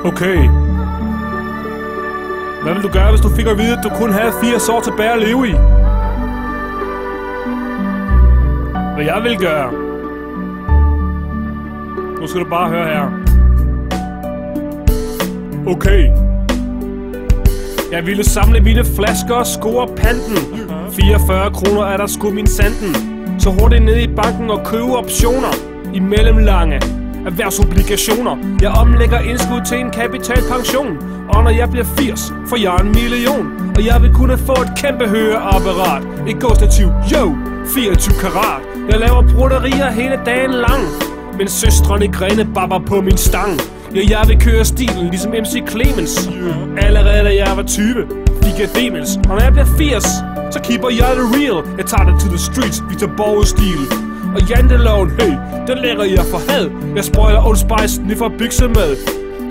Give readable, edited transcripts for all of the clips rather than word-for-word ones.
Okay. Hvad ville du gøre, hvis du fik at vide, at du kun havde 80 år tilbage at leve i? Hvad jeg ville gøre? Nu skal du bare høre her. Okay. Jeg ville samle mine flasker og score panten. 44 kroner er der sgu min sanden. Så hurtigt ned i banken og købe optioner i mellemlange erhvervsobligationer. Jeg omlægger indskud til en kapitalpension. Og når jeg bliver 80, får jeg 1 million. Og jeg vil kunne få et kæmpe høreapparat. Et gåstativ, yo, 24 karat. Jeg laver broderier hele dagen lang, mens søstrene grene babber på min stang. Ja, jeg vil køre stilen ligesom MC Clemens. Allerede da jeg var 20, fik jeg demens. Og når jeg bliver 80, så keeper jeg det real. Jeg tager det to the streets, Victor Borge-stil. Og janteloven, hey, den lærer jeg for had. Jeg spoiler Old Spice, niffer bykse med.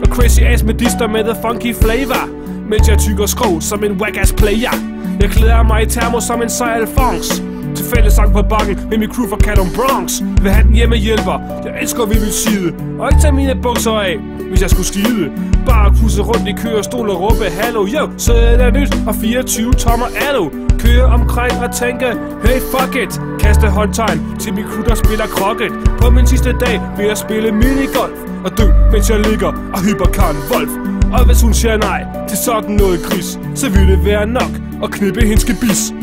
Og crazy ass med dister med the funky flavor, mens jeg tykker skrå som en whack-ass player. Jeg klæder mig i termo som en sej Alphonse. Til fællesang på bakken med min crew fra Callum Bronx. Vil have den hjemmehjælper, jeg elsker ved min side. Og ikke tage mine bukser af, hvis jeg skulle skide. Bare cruise rundt i kørestol og råbe hallo, yo, så er der nyt og 24 tommer allo. Køre omkring og tænke, hey fuck it. Kaste håndtegn til min crew der spiller krokket. På min sidste dag vil jeg spille minigolf og dø, mens jeg ligger og hyper Karen Wolf. Og hvis hun siger nej til sådan noget gris, så vil det være nok at knippe hendes gebis.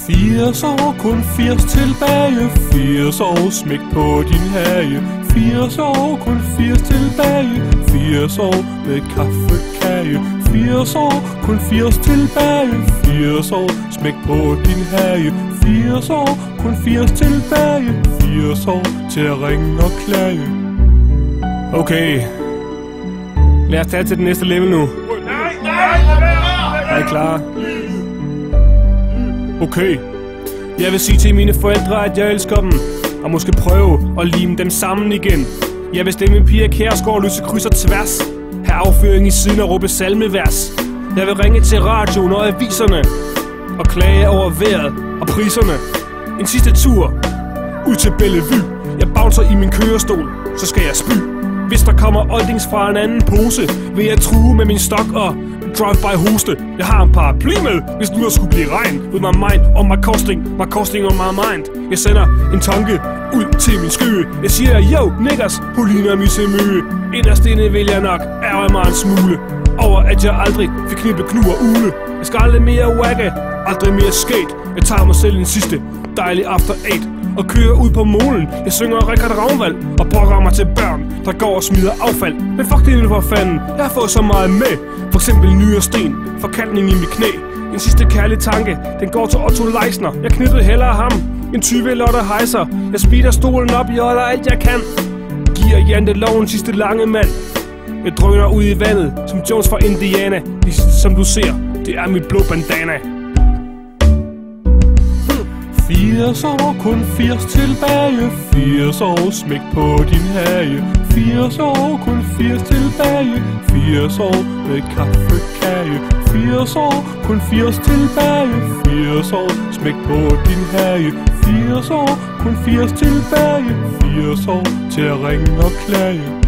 80 år, kun 80 tilbage. 80 år, smæk på din hage. 80 år, kun 80 tilbage. 80 år med kaffekage. 80 år, kun 80 tilbage. 80 år, smæk på din hage. 80 år, kun 80 tilbage. 80 år til at ringe og klage. Okay. Lad os tage til den næste level nu. Er I klar? Okay. Jeg vil sige til mine forældre, at jeg elsker dem, og måske prøve at lime dem sammen igen. Jeg vil stemme Pia Kjærsgaard og løse kryds og tværs. Have afføring i siden og råbe salmevers. Jeg vil ringe til radioen og aviserne og klage over vejret og priserne. En sidste tur ud til Bellevue. Jeg bouncer i min kørestol, så skal jeg spy. Hvis der kommer oldings fra en anden pose, vil jeg true med min stok og drive-by hoste. Jeg har en paraply med, hvis nu der skulle blive regn. With my mind on my costing on my mind. Jeg sender en tanke ud til min skøge. Jeg siger, yo, niggas, Polina Missemøge. Inderst inde vil jeg nok ærge mig en smule over, at jeg aldrig fik knippe knu og ule. Jeg skal aldrig mere wagge, aldrig mere skate. Jeg tager mig selv en sidste dejlig after 8 og kører ud på molen. Jeg synger Richard Ragnvald og programmer til børn, der går og smider affald. Men fuck det for fanden, jeg har fået så meget med. For eksempel nyresten, forkalkning i mit knæ. En sidste kærlig tanke, den går til Otto Leisner. Jeg knippede hellere ham en 20 Lotte Heiser. Jeg speeder stolen op, jeg holder alt jeg kan. Giver janteloven sidste lange mand. Jeg drøner ud i vandet som Jones fra Indiana. Som du ser, det er mit blå bandana. 80 år, kun 80 tilbage. 80 år, smæk på din hage. 80 år, kun 80 tilbage. 80 år med kaffekage. 80 år, kun 80 tilbage. 80 år, smæk på din hage. 80 år, kun 80 tilbage. 80 år til at ringe og klage.